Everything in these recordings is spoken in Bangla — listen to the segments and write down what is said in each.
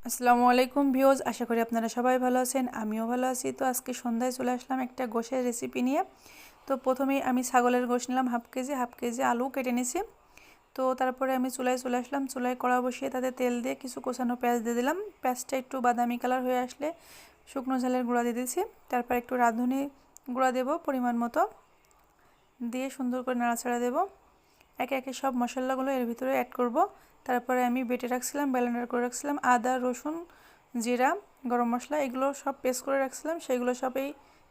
আসসালামু আলাইকুম ভিউয়ার্স, আশা করি আপনারা সবাই ভালো আছেন। আমিও ভালো আছি। তো আজকে সন্ধ্যায় চলে আসলাম একটা গোশের রেসিপি নিয়ে। তো প্রথমেই আমি ছাগলের গোশ নিলাম হাফ কেজি আলু কেটে নিয়েছি। তো তারপরে আমি চুলায় চলে আসলাম, চুলায় কড়া বসিয়ে তাতে তেল দিয়ে কিছু কোচানো পেঁয়াজ দিয়ে দিলাম। পেঁয়াজটা একটু বাদামি কালার হয়ে আসলে শুকনো ঝালের গুঁড়া দিয়ে দিয়েছি। তারপর একটু রাঁধুনি গুঁড়া দেব পরিমাণ মতো, দিয়ে সুন্দর করে নাড়াচাড়া দেব। একে একে সব মশলাগুলো এর ভিতরে অ্যাড করব। তারপরে আমি বেটে রাখছিলাম, ব্লেন্ডার করে রাখছিলাম আদা, রসুন, জিরা, গরম মশলা, এগুলো সব পেস্ট করে রাখছিলাম, সেগুলো সব এই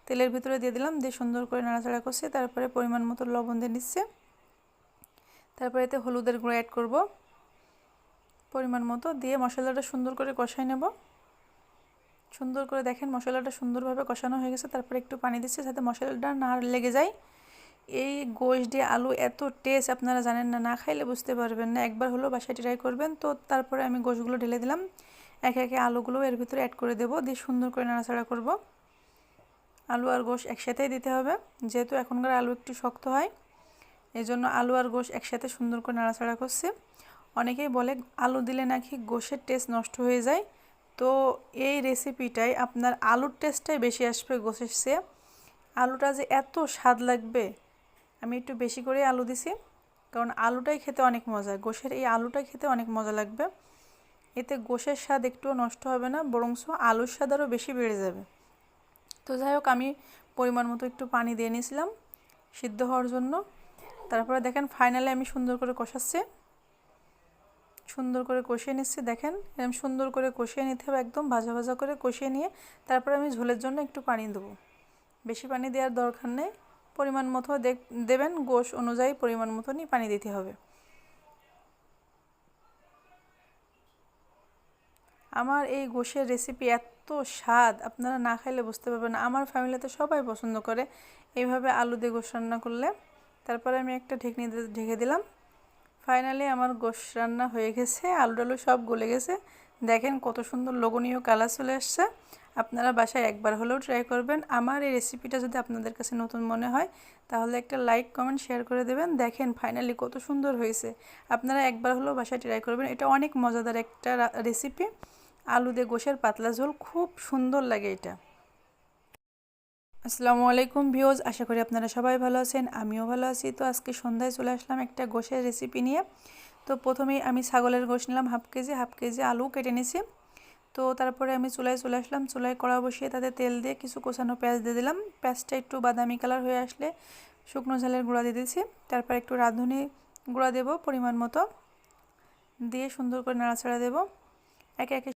তেলের ভিতরে দিয়ে দিলাম। দিয়ে সুন্দর করে নাড়াচাড়া করছি। তারপরে পরিমাণ মতো লবণ দিয়ে নিচ্ছে। তারপরে এতে হলুদের গুঁড়ো অ্যাড করব পরিমাণ মতো, দিয়ে মশলাটা সুন্দর করে কষাই নেব। সুন্দর করে দেখেন মশলাটা সুন্দরভাবে কষানো হয়ে গেছে। তারপরে একটু পানি দিচ্ছি যাতে মশলাটা না লেগে যায়। এই গোশ দিয়ে আলু এত টেস্ট, আপনারা জানেন না, না খাইলে বুঝতে পারবেন না। একবার হলো বাসায় ট্রাই করবেন। তো তারপরে আমি গোশগুলো ঢেলে দিলাম, একে একে আলুগুলো এর ভিতরে অ্যাড করে দেব, দিয়ে সুন্দর করে নাড়াচাড়া করব। আলু আর গোশ একসাথেই দিতে হবে, যেহেতু এখনকার আলু একটু শক্ত হয়, এই জন্য আলু আর গোশ একসাথে সুন্দর করে নাড়াচাড়া করছি। অনেকেই বলে আলু দিলে নাকি গোশের টেস্ট নষ্ট হয়ে যায়। তো এই রেসিপিটাই আপনার আলুর টেস্টটাই বেশি আসবে গোশের চেয়ে। আলুটা যে এত স্বাদ লাগবে, আমি একটু বেশি করে আলু দিছি, কারণ আলুটাই খেতে অনেক মজা। গোশের এই আলুটাই খেতে অনেক মজা লাগবে। এতে গোশের স্বাদ একটুও নষ্ট হবে না, বরঞ্চ আলুর স্বাদ আরও বেশি বেড়ে যাবে। তো যাই হোক, আমি পরিমাণ মতো একটু পানি দিয়ে নিয়েছিলাম সিদ্ধ হওয়ার জন্য। তারপরে দেখেন ফাইনালি আমি সুন্দর করে কষাচ্ছি, সুন্দর করে কষিয়ে নিচ্ছি। দেখেন এরকম সুন্দর করে কষিয়ে নিতে হবে, একদম ভাজা ভাজা করে কষিয়ে নিয়ে তারপরে আমি ঝোলের জন্য একটু পানি দেবো। বেশি পানি দেওয়ার দরকার নেই, পরিমাণ মতো দেবেন, গোশ অনুযায়ী পরিমাণ মতনই পানি দিতে হবে। আমার এই গোশের রেসিপি এত স্বাদ, আপনারা না খাইলে বুঝতে পারবেন না। আমার ফ্যামিলিতে সবাই পছন্দ করে এইভাবে আলু দিয়ে গোশ রান্না করলে। তারপরে আমি একটা ঢেকনি ঢেকে দিলাম। ফাইনালি আমার গোশ রান্না হয়ে গেছে, আলু টালু সব গলে গেছে। দেখেন কত সুন্দর লোভনীয় কালার চলে আসছে। আপনারা বাসায় একবার হলেও ট্রাই করবেন। আমার এই রেসিপিটা যদি আপনাদের কাছে নতুন মনে হয়, তাহলে একটা লাইক, কমেন্ট, শেয়ার করে দেবেন। দেখেন ফাইনালি কত সুন্দর হয়েছে। আপনারা একবার হলেও বাসায় ট্রাই করবেন। এটা অনেক মজাদার একটা রেসিপি। আলু দিয়ে গোশের পাতলা ঝোল, খুব সুন্দর লাগে এটা। আসসালামু আলাইকুম ভিউয়ার্স, আশা করি আপনারা সবাই ভালো আছেন। আমিও ভালো আছি। তো আজকে সন্ধ্যায় চলে আসলাম একটা গোশের রেসিপি নিয়ে। তো প্রথমেই আমি ছাগলের গোশ নিলাম হাফ কেজি আলু কেটে নিয়েছি। তো তারপরে আমি চুলায় চলে আসলাম, চুলায় কড়া বসিয়ে তাতে তেল দিয়ে কিছু কোচানো পেঁয়াজ দিয়ে দিলাম। পেঁয়াজটা একটু বাদামি কালার হয়ে আসলে শুকনো ঝালের গুঁড়া দিয়ে দিয়েছি। তারপর একটু রাঁধুনি গুঁড়া দেব পরিমাণ মতো, দিয়ে সুন্দর করে নাড়াচাড়া দেব। একে একে